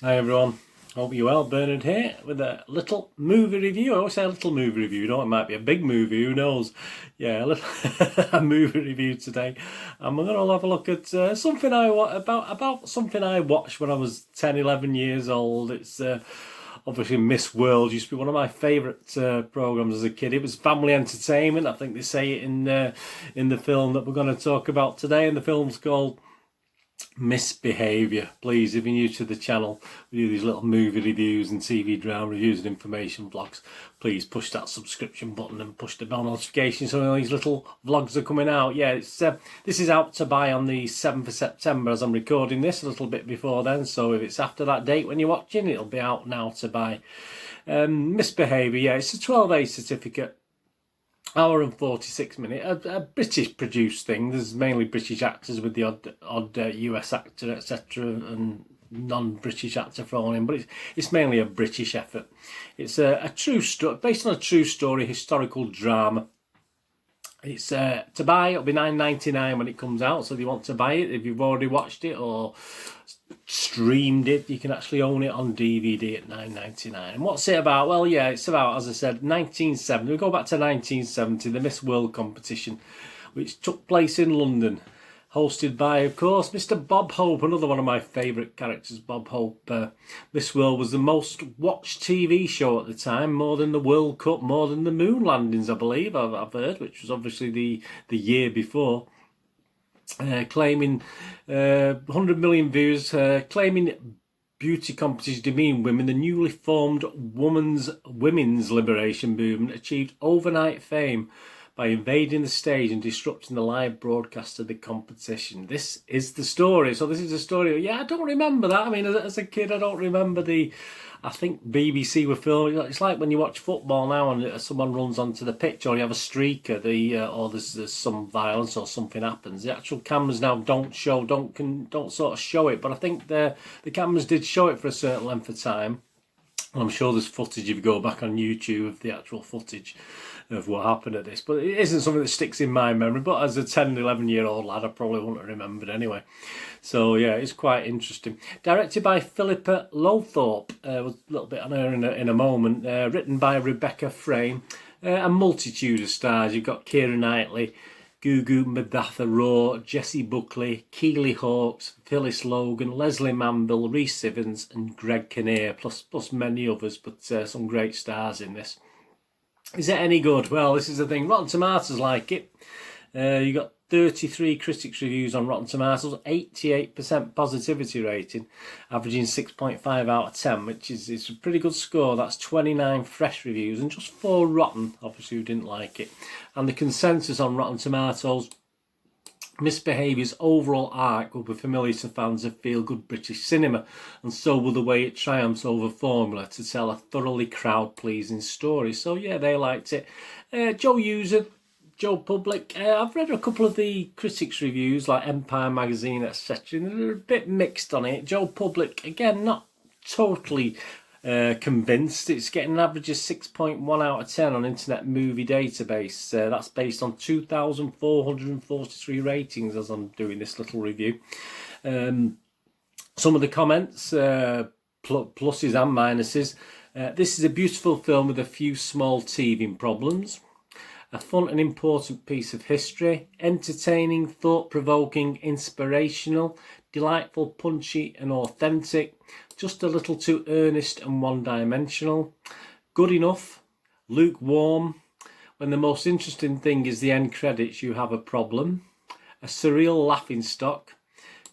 Hi everyone, hope you're well. Bernard here with a little movie review. I always say a little movie review, it might be a big movie, who knows. Yeah, a movie review today. And we're going to have a look at something about something I watched when I was 10, 11 years old. It's obviously Miss World used to be one of my favourite programmes as a kid. It was family entertainment. I think they say it in the film that we're going to talk about today, and the film's called Misbehaviour. Please, if you're new to the channel, we do these little movie reviews and TV drama reviews and information vlogs. Please push that subscription button and push the bell notification so these little vlogs are coming out. Yeah, it's this is out to buy on the 7th of September as I'm recording this, a little bit before then. So if it's after that date when you're watching, it'll be out now to buy. Misbehaviour, yeah, it's a 12A certificate. Hour and 46 minutes, a British produced thing. There's mainly British actors with the odd US actor, etc., and non-British actor thrown in, but it's mainly a British effort. It's a true story, based on a true story, historical drama. It's to buy. It'll be $9.99 when it comes out. So if you want to buy it, if you've already watched it or streamed it, you can actually own it on DVD at $9.99. And what's it about? Well, yeah, it's about, as I said, 1970. We go back to 1970, the Miss World competition, which took place in London, hosted by, of course, Mr. Bob Hope, another one of my favourite characters, Bob Hope. Miss World was the most watched TV show at the time, more than the World Cup, more than the moon landings, I believe, I've heard, which was obviously the year before. Claiming 100 million views, claiming beauty competition demean women, the newly formed Women's Liberation Movement achieved overnight fame by invading the stage and disrupting the live broadcast of the competition. This is the story. So this is the story. Yeah, I don't remember that. I mean, as a kid, I don't remember I think BBC were filming. It's like when you watch football now and someone runs onto the pitch, or you have a streaker, or there's some violence or something happens. The actual cameras now don't sort of show it, but I think the cameras did show it for a certain length of time. And I'm sure there's footage if you go back on YouTube of the actual footage of what happened at this, but it isn't something that sticks in my memory. But as a 10, 11-year-old lad, I probably wouldn't have remembered anyway. So yeah, it's quite interesting. Directed by Philippa Lowthorpe, a little bit on her in a moment. Written by Rebecca Frame, a multitude of stars. You've got Keira Knightley, Gugu Mbatha-Raw, Jessie Buckley, Keely Hawkes, Phyllis Logan, Leslie Manville, Rhys Ifans and Greg Kinnear, plus many others, but some great stars in this. Is it any good? Well, this is the thing. Rotten Tomatoes like it. You got 33 critics reviews on Rotten Tomatoes, 88% positivity rating, averaging 6.5 out of 10, which is a pretty good score. That's 29 fresh reviews and just 4 rotten, obviously, who didn't like it. And the consensus on Rotten Tomatoes, Misbehaviour's overall arc will be familiar to fans of feel-good British cinema, and so will the way it triumphs over formula to tell a thoroughly crowd-pleasing story. So yeah, they liked it. Joe User, Joe Public, I've read a couple of the critics' reviews, like Empire Magazine, etc., and they're a bit mixed on it. Joe Public, again, not totally convinced. It's getting an average of 6.1 out of 10 on Internet Movie Database. That's based on 2,443 ratings as I'm doing this little review. Some of the comments, pluses and minuses. This is a beautiful film with a few small teething problems. A fun and important piece of history. Entertaining, thought-provoking, inspirational, delightful, punchy and authentic. Just a little too earnest and one-dimensional. Good enough. Lukewarm. When the most interesting thing is the end credits, you have a problem. A surreal laughingstock.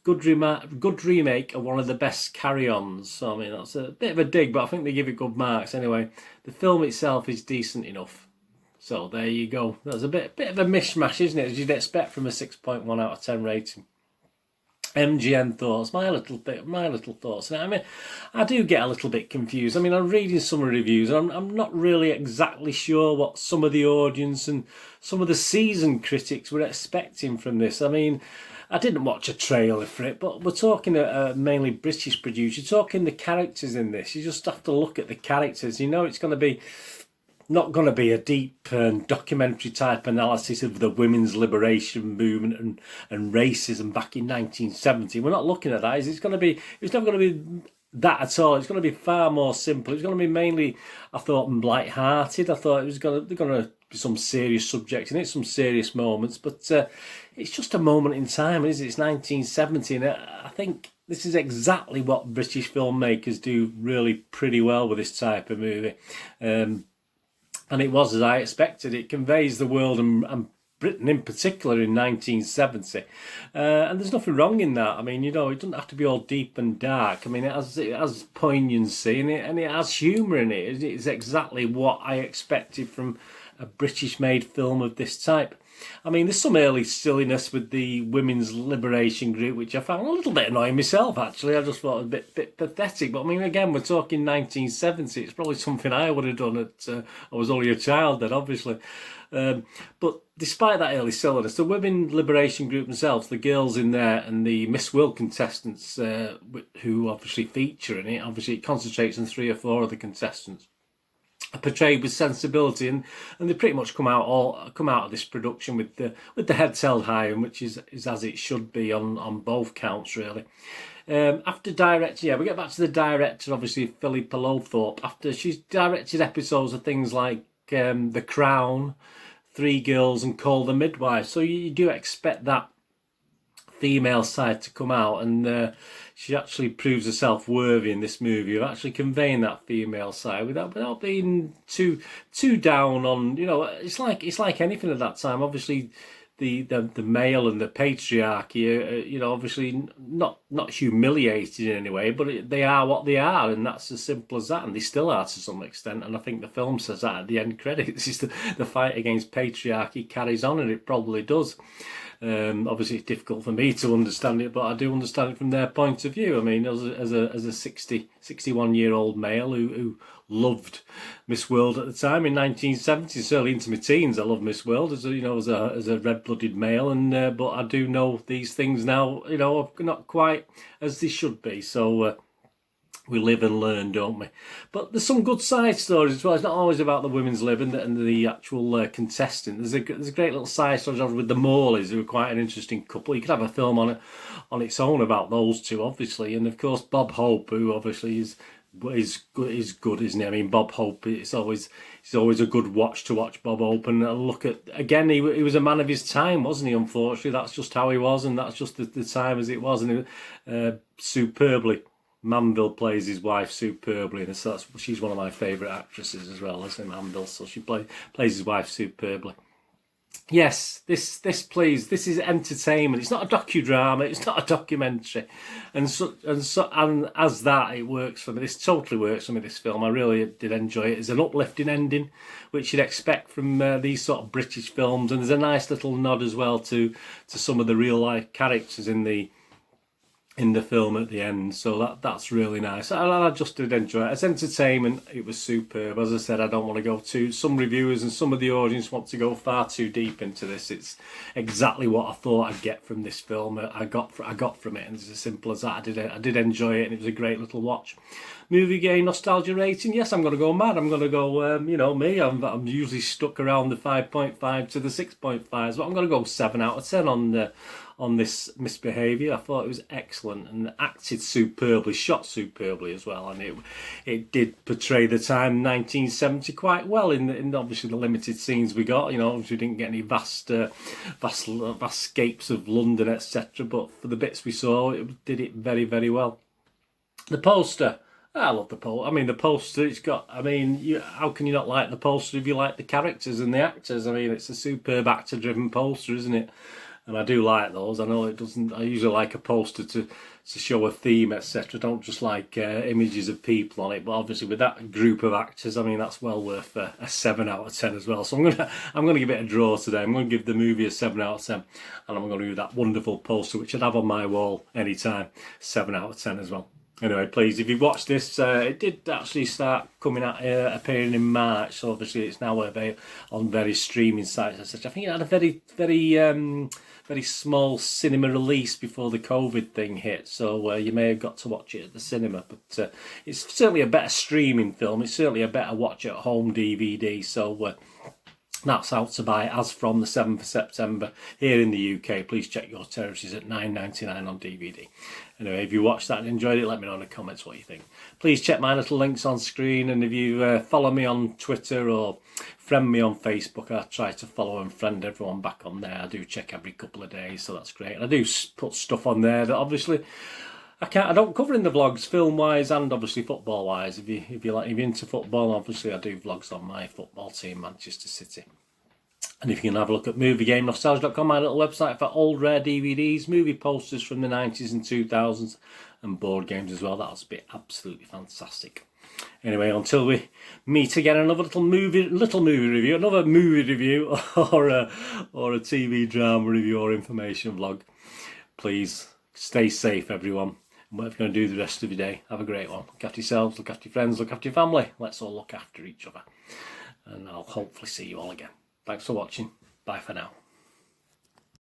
Good remake of one of the best carry-ons. So, I mean, that's a bit of a dig, but I think they give it good marks anyway. The film itself is decent enough. So there you go. That's a bit of a mishmash, isn't it, as you'd expect from a 6.1 out of 10 rating. MGN thoughts, my little thoughts. I mean, I do get a little bit confused. I mean, I'm reading some reviews and I'm not really exactly sure what some of the audience and some of the seasoned critics were expecting from this. I mean, I didn't watch a trailer for it, but we're talking mainly British producer. You're talking the characters in this. You just have to look at the characters. You know it's going to be not going to be a deep documentary type analysis of the women's liberation movement and racism back in 1970. We're not looking at that. It's not going to be that at all. It's going to be far more simple. It's going to be mainly, I thought, light-hearted. I thought they're going to be some serious subjects in it, some serious moments, but it's just a moment in time, isn't it? It's 1970, and I think this is exactly what British filmmakers do really pretty well with this type of movie. And it was as I expected. It conveys the world and Britain in particular in 1970, and there's nothing wrong in that. I mean, you know, it doesn't have to be all deep and dark. I mean, it has poignancy and it has humour in it. It's exactly what I expected from a British-made film of this type. I mean, there's some early silliness with the Women's Liberation Group, which I found a little bit annoying myself, actually. I just thought it was a bit pathetic. But, I mean, again, we're talking 1970. It's probably something I would have done I was only a child then, obviously. But despite that early silliness, the Women's Liberation Group themselves, the girls in there and the Miss World contestants who obviously feature in it, obviously it concentrates on 3 or 4 of the contestants, are portrayed with sensibility, and they pretty much come out of this production with the heads held high, and which is as it should be on both counts, really. After directing, we get back to the director, obviously Philippa Lowthorpe. After she's directed episodes of things like The Crown, 3 Girls, and Call the Midwife, so you do expect that female side to come out, and she actually proves herself worthy in this movie of actually conveying that female side without being too down on, you know. It's like anything at that time. Obviously, the male and the patriarchy, you know, obviously not humiliated in any way, but they are what they are, and that's as simple as that, and they still are to some extent. And I think the film says that at the end credits. Is the fight against patriarchy carries on, and it probably does. Obviously, it's difficult for me to understand it, but I do understand it from their point of view. I mean, as a 61-year-old male who loved Miss World at the time in 1970, certainly into my teens, I loved Miss World as a red-blooded male, and but I do know these things now, you know, not quite as they should be. So we live and learn, don't we? But there's some good side stories as well. It's not always about the Women's Lib and the actual contestant. There's a great little side story with the Morleys, who are quite an interesting couple. You could have a film on its own about those two, obviously. And of course, Bob Hope, who obviously is good, isn't he? I mean, Bob Hope, it's always a good watch to watch Bob Hope. And look at, again, he was a man of his time, wasn't he? Unfortunately, that's just how he was, and that's just the time as it was. And superbly, Manville plays his wife superbly, and so she's one of my favourite actresses as well, isn't Manville? So she plays his wife superbly. Yes, this is entertainment. It's not a docudrama. It's not a documentary, and as that, it works for me. This totally works for me. This film, I really did enjoy it. It's an uplifting ending, which you'd expect from these sort of British films, and there's a nice little nod as well to some of the real life characters in the film at the end, so that's really nice. I just did enjoy it. As entertainment, it was superb. As I said, I don't want to go too. Some reviewers and some of the audience want to go far too deep into this. It's exactly what I thought I'd get from this film. I got from it, and it's as simple as that. I did enjoy it, and it was a great little watch. Movie game nostalgia rating. Yes, I'm going to go mad. I'm going to go. You know me. I'm usually stuck around the 5.5 to the 6.5s, but I'm going to go 7 out of 10 on this Misbehaviour. I thought it was excellent and acted superbly, shot superbly as well, and it did portray the time 1970 quite well in obviously the limited scenes we got. You know, obviously we didn't get any vast scapes of London, etc. But for the bits we saw, it did it very, very well. The poster. I love the poster. I mean, the poster, it's got, I mean, how can you not like the poster if you like the characters and the actors? I mean, it's a superb actor-driven poster, isn't it? And I do like those. I know it doesn't, I usually like a poster to show a theme, etc. Don't just like images of people on it. But obviously with that group of actors, I mean, that's well worth a 7 out of 10 as well. So I'm gonna give it a draw today. I'm going to give the movie a 7 out of 10. And I'm going to do that wonderful poster, which I'd have on my wall anytime, 7 out of 10 as well. Anyway, please, if you've watched this, it did actually start coming out, appearing in March, so obviously it's now available on various streaming sites, etc. I think it had a very, very, very small cinema release before the COVID thing hit, so you may have got to watch it at the cinema, but it's certainly a better streaming film. It's certainly a better watch at home DVD, so That's out to buy as from the 7th of September here in the UK. Please check your territories at £9.99 on DVD. Anyway, if you watched that and enjoyed it, let me know in the comments what you think. Please check my little links on screen, and if you follow me on Twitter or friend me on Facebook, I try to follow and friend everyone back on there. I do check every couple of days, so that's great. And I do put stuff on there that obviously I don't cover in the vlogs, film wise and obviously football wise. If you're into football, obviously I do vlogs on my football team, Manchester City. And if you can have a look at moviegamenostalgia.com, my little website for old rare DVDs, movie posters from the 90s and 2000s, and board games as well. That'll be absolutely fantastic. Anyway, until we meet again, another little movie review, another movie review, or a TV drama review or information vlog. Please stay safe, everyone. And whatever you're going to do the rest of your day, have a great one. Look after yourselves, look after your friends, look after your family. Let's all look after each other. And I'll hopefully see you all again. Thanks for watching. Bye for now.